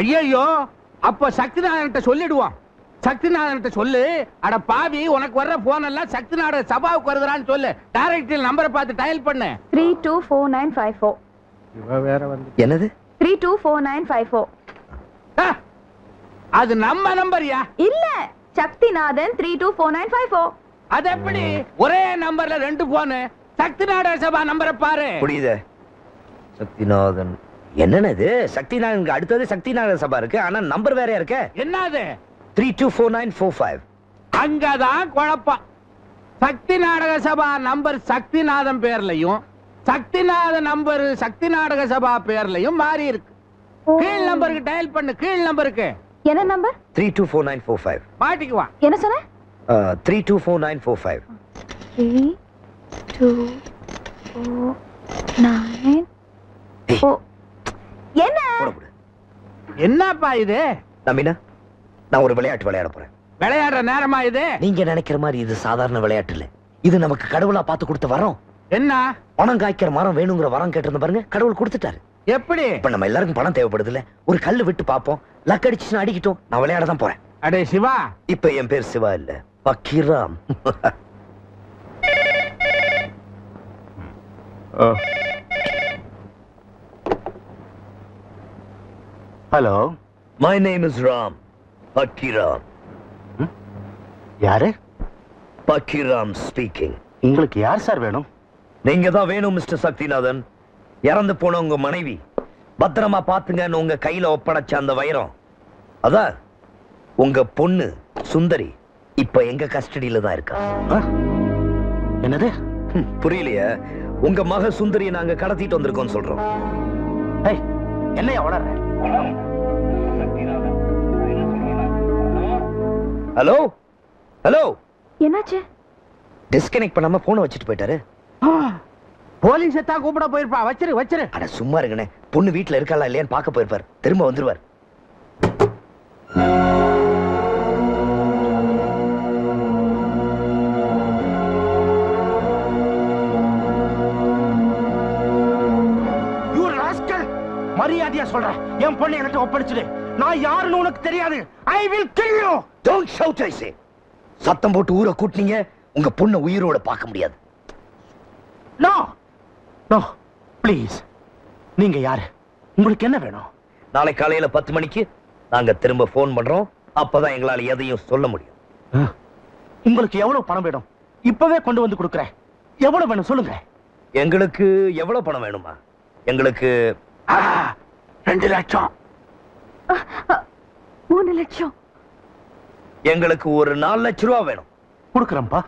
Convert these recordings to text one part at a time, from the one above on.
ஐயோ, அப்ப சக்திநாதன்கிட்ட சொல்லிடுவோம். சக்திநாதன்கிட்ட சொல்லு, அட பாவி, உனக்கு வர்ற போன் எல்லாம் சக்தி நாடக சபாவுக்கு வருதுறான்னு சொல்லு. டைரக்டர் நம்பரை பார்த்து டயல் பண்ணு. 324954. இவ வேற வந்து என்னது? 324954. அது நம்ம நம்பர்யா. இல்ல, சக்திநாதன் 324954. அது எப்படி ஒரே நம்பர்ல ரெண்டு போன்? சக்தி நாடக சபா நம்பரை பாரு. புரியுது. சக்திநாதன் என்னது? சக்திநாதனுக்கு அடுத்தது சக்தி நாடக சபா இருக்கு, ஆனா நம்பர் வேற இருக்கு. என்னது? 324945. அங்கதான் குழப்பம். சக்தி நாடக சபா நம்பர் சக்திநாதன் பேர்லயும், சக்திநாத நம்பர் சக்தி நாடக சபா பேர்லயும் மாறி இருக்கு. கீழ் நம்பருக்கு டயல் பண்ணு. கீழ் நம்பருக்கு. என்ன நம்பர்? 324945. மாட்டிக்குவான். என்ன சொன்ன? 324945. 3249. என்ன? என்னப்பா இது? நம்பினா, நான் ஒரு விளையாட்டு விளையாட போறேன். விளையாடுற நேரமா இது? நீங்க நினைக்கிற மாதிரி இது சாதாரண விளையாட்டு இல்ல. இது நமக்கு கடவுளா பார்த்து கொடுத்த வரம். என்ன? பணம் காய்க்கிற மரம் வேணுங்கிற வரம் கேட்டிருந்த பாருங்க, கடவுள் கொடுத்துட்டாரு. எப்படி? இப்ப நம்ம எல்லாருக்கும் பணம் தேவைப்படுது இல்ல, ஒரு கல்லு விட்டு பாப்போம். லக் அடிச்சுன்னு அடிக்கிட்டோம். நான் விளையாட தான் போறேன். அடே சிவா. இப்ப என் பேர் சிவா இல்ல, Pakkiram. Hello, my name is Ram. Pakkiram. யாரு? பக்கீராம் ஸ்பீக்கிங். உங்களுக்கு யார் சார் வேணும்? நீங்க தான் வேணும் மிஸ்டர் சக்திநாதன். இறந்து போன உங்க மனைவி பத்திரமா பாத்துங்கன்னு உங்க கையில ஒப்படைச்ச அந்த வைரம், அதான் உங்க பொண்ணு சுந்தரி இப்ப எங்க கஸ்டடியில தான் இருக்கா. என்னது? புரியலையா? உங்க மக சுந்தரியை நாங்க கடத்திட்டு வந்திருக்கோம் சொல்றோம். என்னையா உளற? Hello hello. என்னாச்சு? டிஸ்கனெக்ட் பண்ணாம போனை வச்சுட்டு போயிட்டாரு. போலீஸ் தான் கூப்பிட போயிருப்பா. வச்சிரு வச்சிரு. அட சும்மா இருக்கனே, பொண்ணு வீட்டுல இருக்காளா இல்லையான்னு பார்க்க போயிருப்பார். திரும்ப வந்துருவார். மரியாதையா சொல்றேன், என் பொண்ணு எனக்கு ஒப்படைச்சிடு. நான் யாருன்னு உனக்கு தெரியாது. I will kill you. Don't shout, I say. சத்தம் போட்டு ஊரை கூட்டினீங்க, உங்க பொண்ணை உயிரோட பார்க்க முடியாது. No, no, please. நீங்க யாரு? உங்களுக்கு என்ன வேணும்? நாளை காலையில 10 மணிக்கு நாங்க திரும்ப போன் பண்றோம். அப்பதான் எங்களால எதையும் சொல்ல முடியும். உங்களுக்கு எவ்வளவு பணம் வேணும்? இப்பவே கொண்டு வந்து கொடுக்கிறேன். எவ்வளவு வேணும் சொல்லுங்க. எங்களுக்கு எவ்வளவு பணம் வேணுமா? எங்களுக்கு 2 லட்சம். 3 லட்சம். எங்களுக்கு ஒரு 4 லட்சம் ரூபாய் வேணும். கொடுக்கிறேன்ப்பா.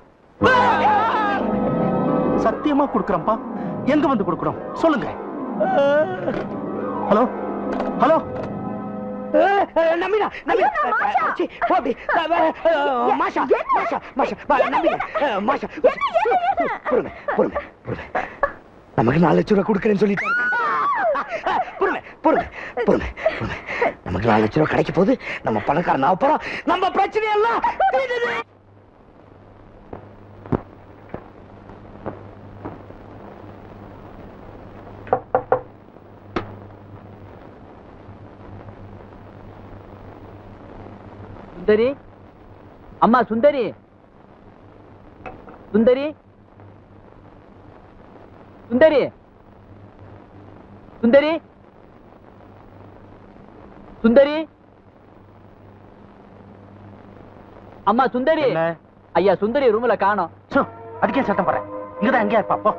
சத்தியமா கொடுக்கிறேன்ப்பா. எங்க வந்து கொடுக்கணும் சொல்லுங்க. Hello hello. நம்பினா நம்பினா போடி மாஷா மாஷா மாஷா நம்பினா மாஷா பொறுமை பொறுமை பொறுமை. நமக்கு 4 லட்சம் ரூபாய் கொடுக்கறேன்னு சொல்லிட்டாரு. பொறுமை பொறுமை பொறுமை பொறுமை. நமக்கு 4 லட்சம் ரூபாய் கிடைக்க போகுது. நம்ம பணக்காரன் ஆக போறோம். நம்ம பிரச்சனை எல்லாம் தீர்ந்தது. சுந்தரி, அம்மா சுந்தரி, சுந்தரி, சுந்தரி, சுந்தரி, சுந்தரி, அம்மா சுந்தரி. ஐயா சுந்தரி ரூம்ல காணோம். அதுக்கே சத்தம் போறேன். இங்கதான் எங்கேயா இருப்பா? போ.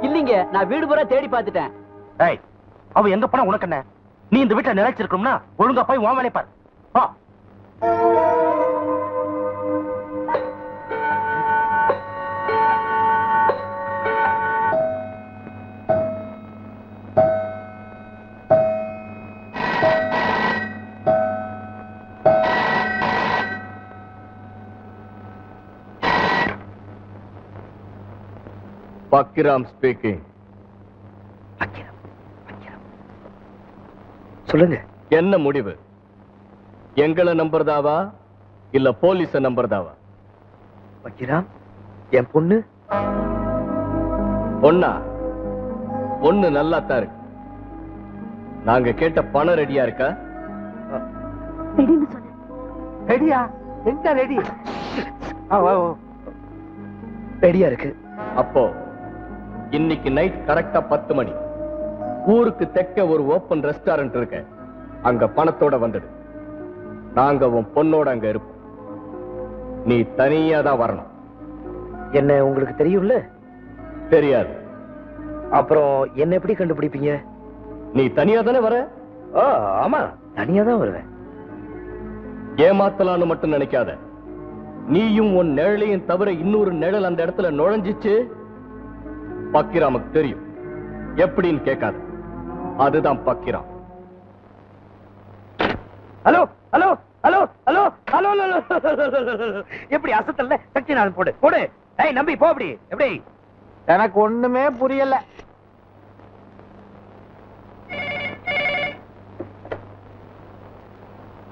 இல்லீங்க, நான் வீடு பூரா தேடி பார்த்துட்டேன். ஏய், அவ எங்க போனா உனக்கு என்ன? நீ இந்த வீட்டுல நிலைச்சிருக்கணும்னா ஒழுங்கா போய் உன் வேலையை பாரு. போ. பக்கிராம் ஸ்பீக்கிங். சொல்லுங்க. என்ன முடிவு? எங்களை நம்புறதாவா இல்ல போலீஸ நம்புறதாவா? பக்கிராம், என் பொண்ணு பொண்ணா? பொண்ணு நல்லா தான் இருக்கு. நாங்க கேட்ட பணம் ரெடியா இருக்கா? ரெடின்னு சொன்னேன். ரெடியா? எங்க ரெடி? ரெடியா இருக்கு. அப்போ இன்னைக்கு நைட் கரெக்டா 10 மணி ஊருக்கு தெற்க ஒரு ஓபன் ரெஸ்டாரண்ட் இருக்கு. அங்க பணத்தோட வந்துடு. நாங்க உன் பொண்ணோட அங்க இருப்போம். நீ தனியா தான் வரணும். என்ன உங்களுக்கு தெரியும்ல? தெரியாது. அப்புறம் என்ன எப்படி கண்டுபிடிப்பீங்க? நீ தனியா தானே வர? ஆமா, தனியா தான் வருவேன். ஏமாத்தலான்னு மட்டும் நினைக்காத. நீயும் உன் நிழலையும் தவிர இன்னொரு நிழல் அந்த இடத்துல நுழைஞ்சிச்சு பக்கிராமுக்கு தெரியும். எப்படின்னு கேட்காத. அதுதான் Pakkiram. Hello hello hello hello hello எப்படி அசத்தல்ல? சக்தி நாள் போடு போடு. ஏய் நம்பி போ. அப்படி எப்படி? எனக்கு ஒண்ணுமே புரியல.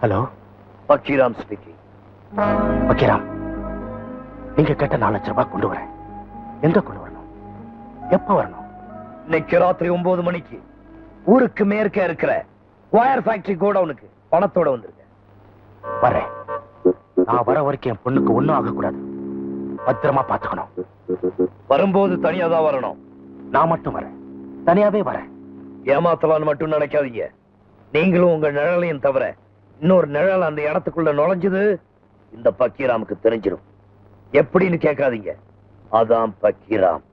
Hello, பக்கிராம் speaking. பக்கிராம், நீங்க கேட்ட 4 லட்சம் ரூபாய் கொண்டு வரேன். எங்க கொண்டு வரணும்? எப்ப வரணும்? இன்னைக்கு ராத்திரி 9 மணிக்கு ஊருக்கு மேற்கே இருக்கிற ஒயர் ஃபேக்டரி கோடவுனுக்கு பணத்தோட வந்திருக்கேன். வரேன். நான் வர வரைக்கும் என் பொண்ணுக்கு ஒண்ணும் ஆகக்கூடாது. பத்திரமா பாத்துக்கணும். வரும்போது தனியா தான் வரணும். நான் மட்டும் வரேன். தனியாவே வரேன். ஏமாத்தலான்னு மட்டும் நினைக்காதீங்க. நீங்களும் உங்க நிழலையும் தவிர இன்னொரு நிழல் அந்த இடத்துக்குள்ள நுழைஞ்சது இந்த பக்கீராமுக்கு தெரிஞ்சிடும். எப்படின்னு கேட்காதீங்க. அதான் பக்கீராம்.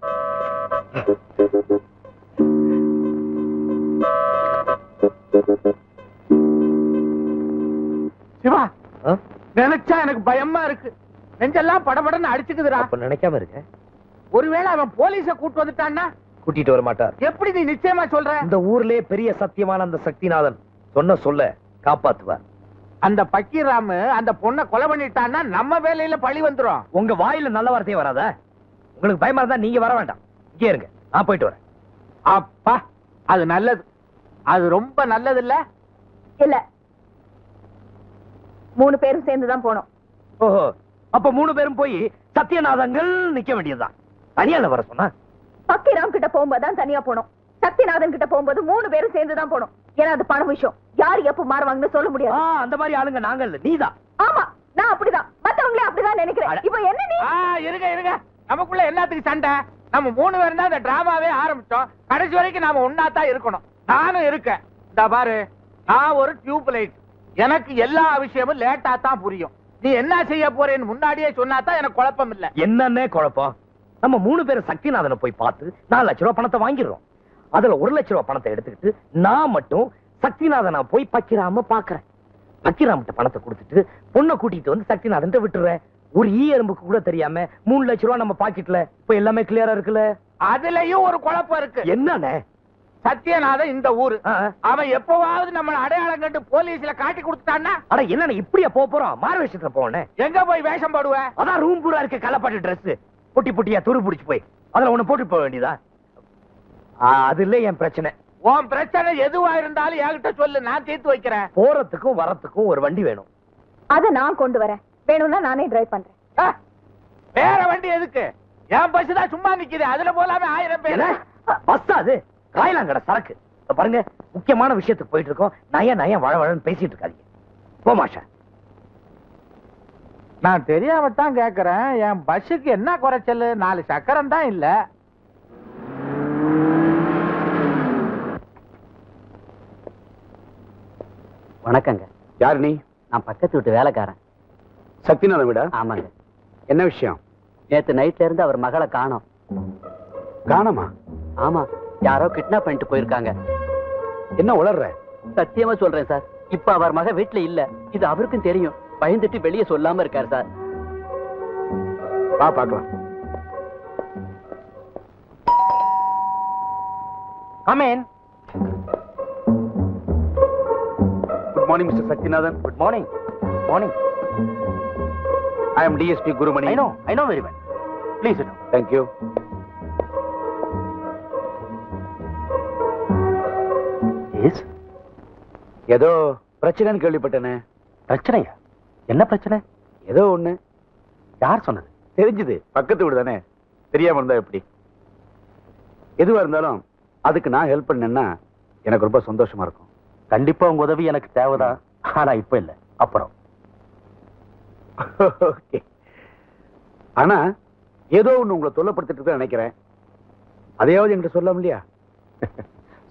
சிவா, நினைச்சா எனக்கு பயமா இருக்கு. நெஞ்செல்லாம் படபடன்னு அடிச்சுக்குதுடா. அப்ப நினைக்காம இருக்க. ஒருவேளை அவன் போலீஸ கூட்டு வந்துட்டான்னா? கூட்டிட்டு வர மாட்டார். எப்படி நீ நிச்சயமா சொல்ற? இந்த ஊர்லயே பெரிய சத்தியமான அந்த சக்திநாதன் சொன்ன சொல்ல காப்பாத்துவார். அந்த பக்கீராமு அந்த பொண்ணை கொலை பண்ணிட்டான்னா நம்ம வேலையில பழி வந்துரும். உங்க வாயில நல்ல வார்த்தையே வராத. உங்களுக்கு பயமா இருந்தா நீங்க வர வேண்டாம். இங்கே இருங்க, நான் போயிட்டு வரேன். அப்பா, அது நல்லது. அது ரொம்ப நல்லது இல்ல? இல்ல, 3 பேரும் சேர்ந்துதான் போனோம். ஓஹோ, அப்ப 3 பேரும் போய் சத்தியநாதங்கள் நிக்க வேண்டியதுதான். தனியால வர சொன்னா? பக்கிராம் கிட்ட போகும்போதுதான் தனியா போனோம். சக்திநாதன் கிட்ட போகும்போது 3 பேரும் சேர்ந்துதான் போனோம். ஏன்னா அது பண விஷயம். யாரு எப்ப மாறுவாங்கன்னு சொல்ல முடியாது. அந்த மாதிரி ஆளுங்க நாங்க இல்ல, நீதான். ஆமா, நான் அப்படிதான். மத்தவங்களே அப்படிதான் நினைக்கிறேன். இப்ப என்ன நீ? இருங்க. நமக்குள்ள என்னத்துக்கு சண்டை? நம்ம 3 பேரும் தான் இந்த டிராமாவே ஆரம்பிச்சோம். கடைசி வரைக்கும் நாம ஒன்னாத்தான் இருக்கணும். நானும் இருக்கேன். இந்த பாரு, நான் ஒரு டியூப் லைட். எனக்கு எல்லா விஷயமும் லேட்டா தான் புரியும். நீ என்ன செய்ய போறேன்னு முன்னாடியே சொன்னாதான் எனக்கு குழப்பம் இல்ல. என்னன்னே குழப்பம்? நம்ம 3 பேரும் சக்திநாதனை போய் பார்த்து 4 லட்சம் ரூபாய் பணத்தை வாங்கிடுறோம். அதுல 1 லட்சம் ரூபாய் பணத்தை எடுத்துக்கிட்டு நான் மட்டும் சக்திநாதனா போய் பக்கிராம பாக்குறேன். பக்கிராம பணத்தை கொடுத்துட்டு பொண்ணை கூட்டிட்டு வந்து சக்திநாதன் விட்டுறேன். ஒரு எறும்புக்கு கூட தெரியாம 3 லட்சம் ரூபாய் நம்ம பாக்கெட்ல. இப்ப எல்லாமே கிளியரா இருக்குல்ல? அதுலயும் ஒரு குழப்பம் இருக்கு. என்னன்னு? சத்யநாதன் இந்த ஊரு. அவன் எப்பவாவது நம்ம அடையாளம் கண்டு போலீஸ்ல காட்டி கொடுத்துட்டான்னா? அட என்ன இப்படியா போறோம்? மாறு விஷயத்துல போனேன். எங்க போய் வேஷம் போடுவேன்? அதான் ரூம் பூரா இருக்க கலப்பாட்டு டிரெஸ் பொட்டி பொட்டியா துரு பிடிச்சு போய் அதுல ஒண்ணு போட்டு போக வேண்டியதா? அது இல்ல என் பிரச்சனை. உன் பிரச்சனை எதுவா இருந்தாலும் என்கிட்ட சொல்லு, நான் தீர்த்து வைக்கிறேன். போறதுக்கும் வரத்துக்கும் ஒரு வண்டி வேணும். அத நான் கொண்டு வரேன். வேணும்னா நானே டிரைவ் பண்றேன். வேற வண்டி எதுக்கு? என் பஸ் தான் சும்மா நிக்குது. அதுல போலாமே 1000 பேர். பஸ் அது காயலாங்கட சரக்கு. பாருங்க, முக்கியமான விஷயத்துக்கு போயிட்டு இருக்கோம். நய வழவழன்னு பேசிட்டு இருக்காதீங்க. போமாஷா. நான் தெரியாமத்தான் கேக்குறேன். என் பஸ்ஸுக்கு என்ன குறைச்சல்? 4 சக்கரம் தான் இல்ல. வணக்கங்க. யார் நீ? நான் பக்கத்து வீட்டு வேலைக்காரன். சக்திநாதன் விடா? ஆமாங்க. என்ன விஷயம்? நேத்து நைட்ல இருந்து அவர் மகளை காணோம். காணமா? ஆமா, யாரோ கிட்னாப் பண்ணிட்டு போயிருக்காங்க. என்ன உளர்ற? சத்தியமா சொல்றேன் சார். இப்ப அவர் மக வீட்டுல இல்ல. இது அவருக்கும் தெரியும். பயந்துட்டு வெளியே சொல்லாம இருக்காரு சார். வா பார்க்கலாம். Come in. Good morning, Mr. Sakthinathan. Good morning. Morning. I am DSP Gurumani. I know very well. Please sit down. Thank you. Yes. ஏதோ பிரச்சனைன்னு கேள்விப்பட்டேனே. பிரச்சனையா? என்ன பிரச்சனை? ஏதோ ஒண்ணு. யார் சொன்னது? தெரிஞ்சது. பக்கத்து வீடு தானே. தெரியாம இருந்தா எப்படி? எதுவா இருந்தாலும் அதுக்கு நான் ஹெல்ப் பண்ணேன்னா எனக்கு ரொம்ப சந்தோஷமா இருக்கும். கண்டிப்பா உங்க உதவி எனக்கு தேவைதான். ஆனா இப்ப இல்ல, அப்புறம். ஓகே. ஆனா ஏதோ ஒண்ணு உங்களை தொல்லப்படுத்திட்டு இருக்க நினைக்கிறேன். அதையாவது என்கிட்ட சொல்லலாம் இல்லையா?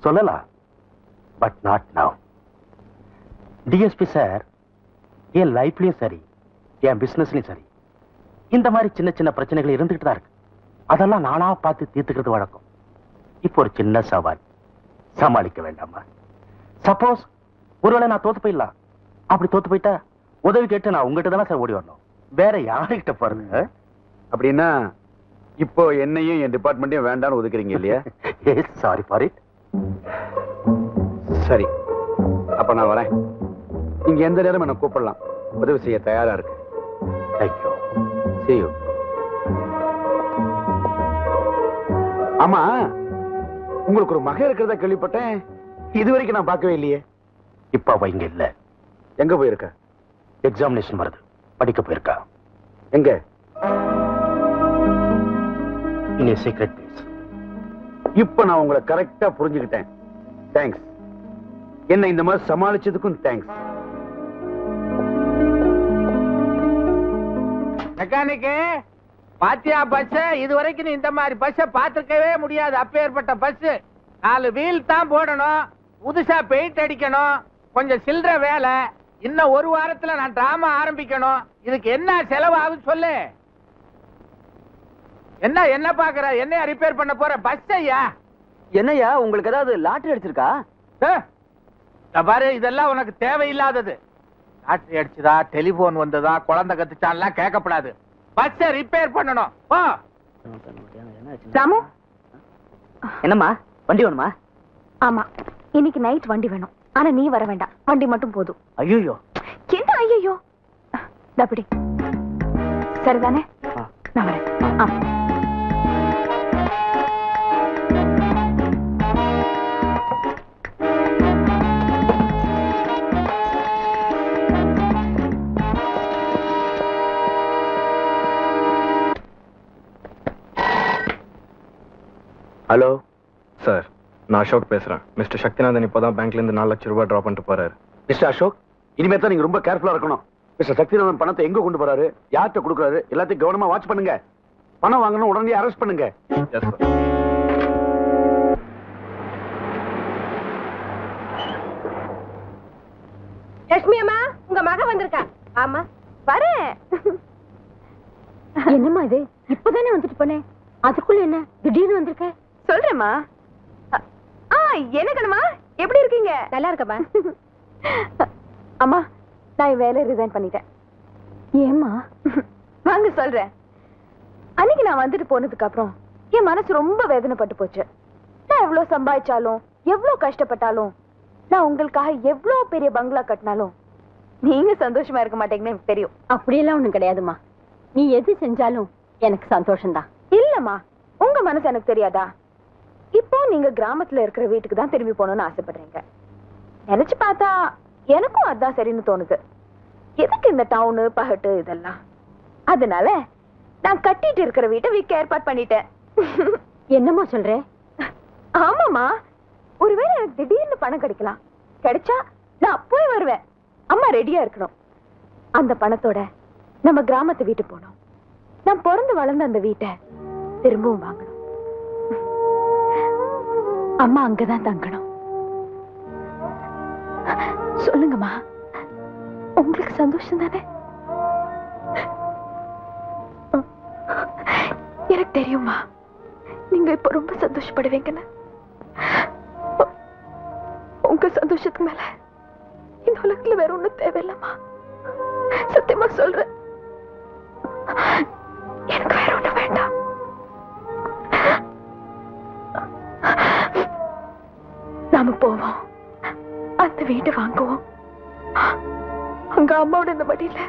சொல்லலாம், but not now. DSP sir என் லைஃப்லயும் சரி, என் பிசினஸ்லயும் சரி, இந்த மாதிரி சின்ன சின்ன பிரச்சனைகள் இருந்துகிட்டு தான் இருக்கு. அதெல்லாம் நானா பார்த்து தீர்த்துக்கிறது வழக்கம். இப்போ ஒரு சின்ன சவால், சமாளிக்க வேண்டாமா? சப்போஸ் ஒருவேளை நான் தோத்து போயிடலாம். அப்படி தோத்து போயிட்டா உதவி கேட்டு நான் உங்ககிட்ட தானே சார் ஓடி வரணும், வேற யாருகிட்ட பாருங்க. அப்படின்னா இப்போ என்னையும் என் டிபார்ட்மெண்ட்டையும் வேண்டாம்னு ஒதுக்குறீங்க இல்லையா? Sorry for it. சரி, அப்ப நான் வரேன். நீங்க எந்த நேரம் என்ன கூப்பிடலாம், உதவி செய்ய தயாரா இருக்கு. தேங்க்யூ. See you. ஆமா, உங்களுக்கு ஒரு மகன் இருக்கிறதா கேள்விப்பட்டேன். இதுவரைக்கும் நான் பார்க்கவே இல்லையே. இப்ப அவ இங்க இல்ல. எங்க போயிருக்க? எக்ஸாமினேஷன் வருது, படிக்க போயிருக்கா. எங்க? இன் a secret place. இப்ப நான் உங்களை கரெக்டா புரிஞ்சுக்கிட்டேன். தேங்க்ஸ். என்ன இந்த மாதிரி சமாளிச்சதுக்கும் தேங்க்ஸ். மெக்கானிக்கு பாத்தியா பஸ்? இதுவரைக்கும் நீ இந்த மாதிரி பஸ்ஸ பாத்துக்கவே முடியாது. அப்பேற்பட்ட பஸ். 4 வீல் தான் போடணும், புதுசா பெயிண்ட் அடிக்கணும், கொஞ்சம் சில்லற வேலை. இன்னும் 1 வாரத்துல நான் டிராமா ஆரம்பிக்கணும். இதுக்கு என்ன செலவாகும் சொல்லு. என்ன பாக்குற? என்னையா ரிப்பேர் பண்ண போற? பஸ் ஐயா. என்னையா உங்களுக்கு ஏதாவது லாட்டரி அடிச்சிருக்கா? பாரு, இதெல்லாம் உனக்கு தேவையில்லாதது. லாட்டரி அடிச்சதா, டெலிபோன் வந்ததா, குழந்தை கத்துச்சான்லாம் கேட்கப்படாது. பஸ் ரிப்பேர் பண்ணணும். போ. ராமு, என்னம்மா, வண்டி வேணுமா? ஆமா, இன்னைக்கு நைட் வண்டி வேணும். ஆனா நீ வர வேண்டாம், வண்டி மட்டும் போதும். ஐயோ, என்ன ஐயோ? அப்படி சரிதானே? நான் வரேன். ஹலோ சார், நான் அசோக் பேசுறேன். மிஸ்டர் சக்திநாதன் இப்பதான் பேங்க்ல இருந்து 4 லட்சம் ரூபாய் டிரா பண்ணிட்டு போறாரு. மிஸ்டர் அசோக், இனிமே தான் நீங்க ரொம்ப கேர்ஃபுல்லா இருக்கணும். மிஸ்டர் சக்திநாதன் பணத்தை எங்க கொண்டு போறாரு, யார்கிட்ட கொடுக்குறாரு, எல்லாத்தையும் கவனமா வாட்ச் பண்ணுங்க. பணம் வாங்கணும், உடனே அரெஸ்ட் பண்ணுங்க. Yes sir. லட்சுமி அம்மா, உங்க மகன் வந்திருக்கா. ஆமா, வரேன். என்னம்மா இது? இப்பதானே வந்துட்டு போனேன், அதுக்குள்ள என்ன திடீர்னு வந்திருக்க? சொல்றேம்மா. என்ன கண்ணம்மா, எப்படி இருக்கீங்க? நல்லா இருக்கம்மா. அம்மா, நான் வேலையை ரிசைன் பண்ணிட்டேன். ஏம்மா? வாங்க சொல்றேன். அன்னைக்கு நான் வந்துட்டு போனதுக்கு அப்புறம் என் மனசு ரொம்ப வேதனைப்பட்டு போச்சு. நான் எவ்வளவு சம்பாதிச்சாலும், எவ்வளவு கஷ்டப்பட்டாலும், நான் உங்களுக்காக எவ்வளவு பெரிய பங்களா கட்டினாலும் நீங்க சந்தோஷமா இருக்க மாட்டீங்கன்னு எனக்கு தெரியும். அப்படியெல்லாம் ஒண்ணும் கிடையாதுமா. நீ எது செஞ்சாலும் எனக்கு சந்தோஷம்தான். இல்லம்மா, உங்க மனசு எனக்கு தெரியாதா? இப்போ நீங்க கிராமத்துல இருக்கிற வீட்டுக்கு தான் திரும்பி போகணும்னு ஆசைப்படுறீங்க. நினைச்சு பார்த்தா எனக்கும் அதான் சரின்னு தோணுது. எதுக்கு இந்த டவுனு பகட்டு இதெல்லாம்? அதனால நான் கட்டிட்டு இருக்கிற வீட்டை விற்க ஏற்பாடு பண்ணிட்டேன். என்னம்மா சொல்றேன்? ஆமாமா, ஒருவேளை எனக்கு திடீர்னு பணம் கிடைக்கலாம். கிடைச்சா நான் அப்பவே வருவேன். அம்மா ரெடியா இருக்கணும். அந்த பணத்தோட நம்ம கிராமத்து வீட்டு போனோம். நான் பிறந்து வளர்ந்த அந்த வீட்டை திரும்பவும் வாங்கணும். அம்மா அங்கதான் தங்கணும். சொல்லுங்கம்மா, உங்களுக்கு சந்தோஷம் தானே? எனக்கு தெரியுமா, நீங்க இப்ப ரொம்ப சந்தோஷப்படுவீங்கன்னு. உங்க சந்தோஷத்துக்கு மேல இந்த உலகத்துல வேற ஒண்ணும் தேவையில்லம்மா. சத்தியமா சொல்றேன், எனக்கு வேற ஒண்ணு வேண்டாம். நாம போவோம், அந்த வீட்டை வாங்குவோம். அங்க அம்மாவோட இந்த மடியில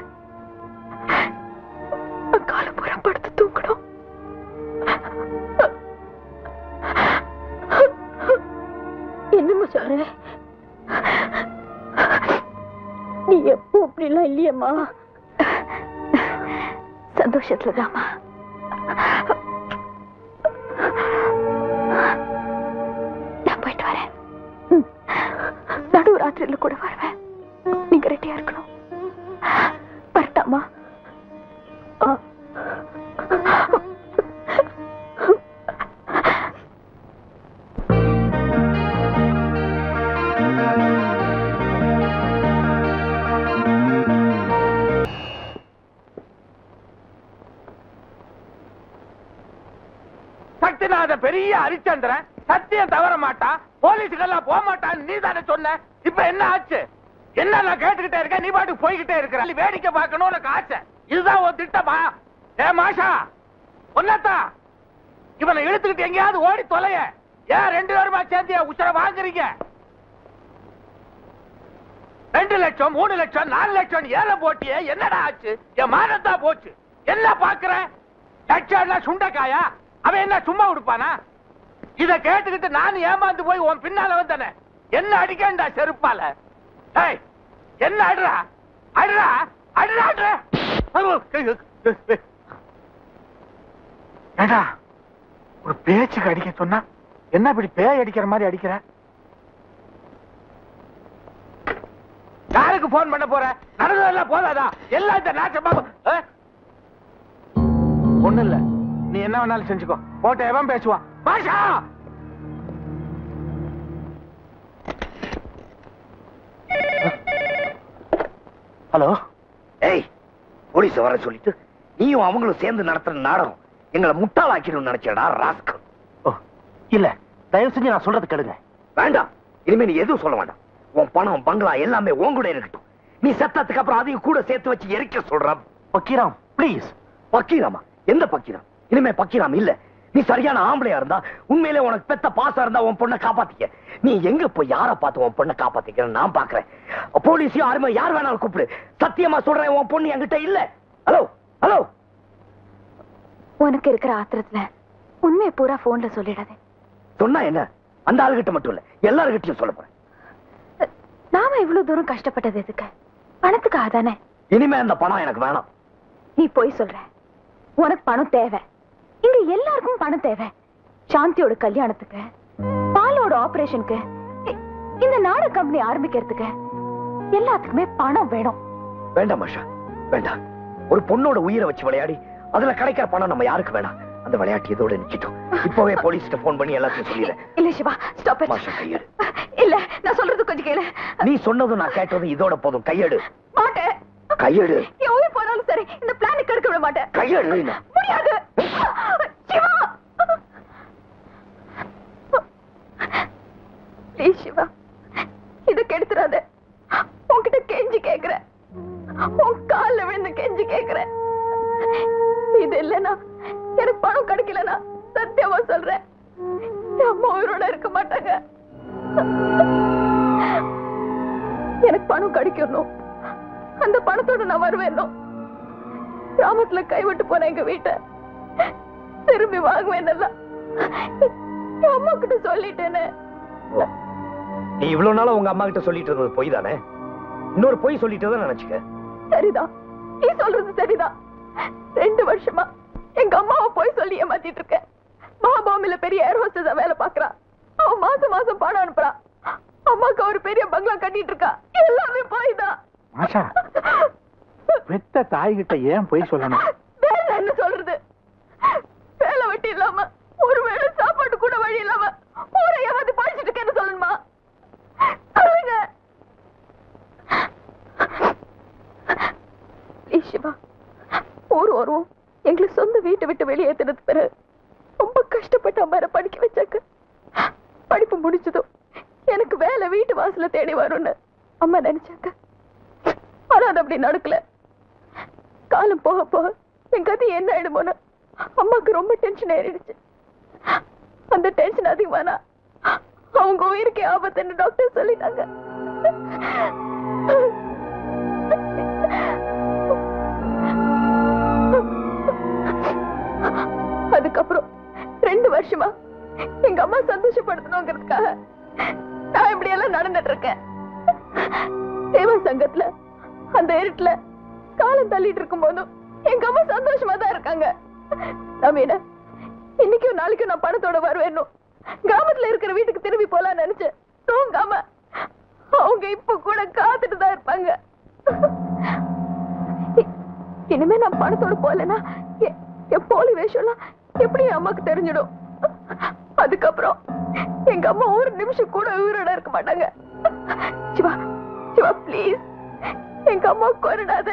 காலப்புறம் படுத்து தூக்கணும். என்னம்மா சொல்ற? நீ எப்போ அப்படிலாம் இல்லையம்மா. சந்தோஷத்துலதாம்மா. நான் போயிட்டு வரேன். நடு ராத்திரியில கூட வருவேன். நீங்க சக்திநாத பெரிய ஹரிச்சந்திரன், சத்தியம் தவற மாட்டான், போலீஸுக்கெல்லாம் போக மாட்டான்னு நீ தானே சொன்ன. இப்ப என்ன ஆச்சு? என்ன நான் கேட்டுக்கிட்டே இருக்கேன், நீ பாட்டுக்கு போய்கிட்டே இருக்கிற. வேடிக்கை பார்க்கணும் உனக்கு ஆசை. இதுதான் ஒரு திட்டமா? ஏ மாஷா, ஒன்னத்தா இவனை இழுத்துக்கிட்டு எங்கேயாவது ஓடி தொலைய. ஏன் 2 பேருமா சேர்ந்து உச்சர வாங்குறீங்க? 2 லட்சம் 3 லட்சம் 4 லட்சம் ஏல போட்டியே, என்னடா ஆச்சு? என் மானத்தா போச்சு. என்ன பாக்குற? லட்சம் சுண்டக்காயா? அவன் என்ன சும்மா கொடுப்பானா? இத கேட்டுக்கிட்டு நான் ஏமாந்து போய் உன் பின்னால வந்தனே. என்ன அடிக்கண்டா செருப்பால? ஏய், என்ன அடுறா அடுறா அடுறா அடுறா? ஏடா, ஒரு பேச்சுக்கு அடிக்க சொன்னா என்ன இப்படி பேய் அடிக்கிற மாதிரி அடிக்கிற? யாருக்கு போன் பண்ண போற? நடந்ததெல்லாம் போதாதா? எல்லாம் இந்த நாட்டமா ஒண்ணு இல்ல. நீ என்ன வேணாலும் செஞ்சுக்கோ. போட்ட எவன் பேசுவான்? பாஷா, ஹலோ. ஏய், போலீஸ் வர சொல்லிட்டு நீயும் அவங்களும் சேர்ந்து நடத்துற நாடகம் எங்களை முட்டாளாக்கிடும் நினைச்சடா ராஸ்கல். ஓ இல்ல, தயவு செஞ்சு நான் சொல்றது கேளுங்க. வேண்டாம், இனிமே நீ எதுவும் சொல்ல வேண்டாம். உன் பணம் பங்களா எல்லாமே உன் கூட இருக்கட்டும். நீ செத்ததுக்கு அப்புறம் அதையும் கூட சேர்த்து வச்சு எரிக்க சொல்ற. பக்கீராம் ப்ளீஸ். பக்கீராமா? எந்த பக்கீராம்? இனிமே பக்கீராம் இல்ல. நீ சரியான ஆம்பளையா இருந்தா, உண்மையிலே உனக்கு பெத்த பாசா இருந்தா உன் பொண்ணை காப்பாத்திக்க. நீ எங்க போய் யார பார்த்து உன் பொண்ணை காப்பாத்திக்க நான் பாக்குறேன். போலீஸையும் ஆர்மை யார் வேணாலும் கூப்பிடு. சத்தியமா சொல்றேன், உன் பொண்ணு என்கிட்ட இல்ல. Hello hello. உனக்கு இருக்கிற ஆத்திரத்துல உண்மையை பூரா போன்ல சொல்லிடாதே. சொன்னா என்ன? அந்த ஆளுகிட்ட மட்டும் இல்ல, எல்லார்கிட்டயும் சொல்ல போறேன். நாம இவ்வளவு தூரம் கஷ்டப்பட்டது எதுக்கு? பணத்துக்கு ஆதானே. இனிமே அந்த பணம் எனக்கு வேணாம். நீ போய் சொல்ற. உனக்கு பணம் தேவை. இங்க எல்லாருக்கும் பணம் தேவை. சாந்தியோட கல்யாணத்துக்கு, பாலோட ஆபரேஷனுக்கு, இந்த நாடக கம்பெனி ஆரம்பிக்கிறதுக்கு எல்லாத்துக்குமே பணம் வேணும். வேண்டாம் மாஷா, வேண்டாம். ஒரு பொண்ணோட உயிரை வச்சு விளையாடி அதுல கிடைக்கிற பணம் நம்ம யாருக்கு வேணாம். அந்த விளையாட்டு இதோட நிக்கிட்டோம். இப்பவே போலீஸ்க்கு போன் பண்ணி எல்லாத்தையும் சொல்லிடுறேன். இல்ல சிவா, ஸ்டாப் இட். மாஷா, கையெடு. இல்ல, நான் சொல்றது கொஞ்சம் கேளு. நீ சொன்னதும் நான் கேட்டதும் இதோட போதும். கையெடு. மாட்டேன். கையெடு. என் உயிர் போனாலும் சரி, இந்த பிளான் கெடுக்க விட மாட்டேன். கையெடு. முடியாது சிவா. ப்ளீஸ் சிவா, இத கெடுத்துறாத. உன்கிட்ட கெஞ்சி கேக்குறேன். உன் கால்ல விழுந்து கெஞ்சி கேக்குறேன். இது இல்லைன்னா, எனக்கு பணம் கிடைக்கலனா சத்தியமா சொல்றேன், அம்மா உயிரோட இருக்க மாட்டாங்க. எனக்கு பணம் கிடைக்கணும். அந்த பணத்தோட நான் வருவேன். கிராமத்துல கைவிட்டு போன எங்க வீட்டை திரும்பி வாங்குவேன். அம்மா கிட்ட சொல்லிட்டேனே. நீ இவ்வளவு நாள உங்க அம்மா கிட்ட சொல்லிட்டு இருந்தது பொய் தானே? இன்னொரு பொய் சொல்லிட்டு நினைச்சுக்க. சரிதான், நீ சொல்றது சரிதான். 2 வருஷமா எங்க அம்மாவை போய் சொல்லி ஏமாத்திட்டு இருக்கேன். மகாபாமில பெரிய ஏர் ஹோஸ்டஸா வேலை பாக்குறா. அவன் மாசம் மாசம் பணம் அனுப்புறா. அம்மாக்கு ஒரு பெரிய பங்களா கட்டிட்டு இருக்கா. எல்லாமே போய் தான். மாஷா, பெத்த தாய்கிட்ட ஏன் போய் சொல்லணும்? வேலை என்ன சொல்றது? வேலை வெட்டி இல்லாம, ஒரு வேளை சாப்பாட்டு கூட வழி இல்லாம ஊரை ஏமாத்தி படிச்சுட்டு இருக்கேன்னு சொல்லணுமா? சொல்லுங்க. சிவா, ஊர் வருவோம். எங்களுக்கு சொந்த வீட்டை விட்டு வெளியேற்றினது பிறகு ரொம்ப கஷ்டப்பட்டு அம்மா படிக்க வச்சாக்க. படிப்பு முடிச்சதும் எனக்கு வேலை வீட்டு வாசல தேடி வரும்னு அம்மா நினைச்சாங்க. ஆனா அது அப்படி நடக்கல. காலம் போக போக என் கதை என்ன ஆயிடுமோன்னு அம்மாக்கு ரொம்ப டென்ஷன் ஏறிடுச்சு. அந்த டென்ஷன் அதிகமானா அவங்க உயிருக்கே ஆபத்துன்னு டாக்டர் சொல்லிட்டாங்க. அதுக்கப்புறம் 2 வருஷமா எங்க அம்மா சந்தோஷப்படுத்தணுங்கிறதுக்காக நான் இப்படி எல்லாம் நடந்துட்டு இருக்கேன். சேவா சங்கத்துல அந்த இருட்டுல காலம் தள்ளிட்டு இருக்கும் போதும் எங்க அம்மா சந்தோஷமா தான் இருக்காங்க. நவீன, இன்னைக்கும் நாளைக்கும் நான் பணத்தோட வருவேன். கிராமத்துல இருக்கிற வீட்டுக்கு திரும்பி போலாம் நினைச்சு தூங்காம அவங்க இப்ப கூட காத்துட்டு தான் இருப்பாங்க. இனிமே நான் பணத்தோட போலனா என் போலி வேஷம்லாம் எப்படி என் அம்மாக்கு தெரிஞ்சிடும். அதுக்கப்புறம் எங்க அம்மா ஒரு நிமிஷம் கூட உயிரோட இருக்க மாட்டாங்க. சிவா, சிவா ப்ளீஸ், எங்க அம்மா கொண்டாத.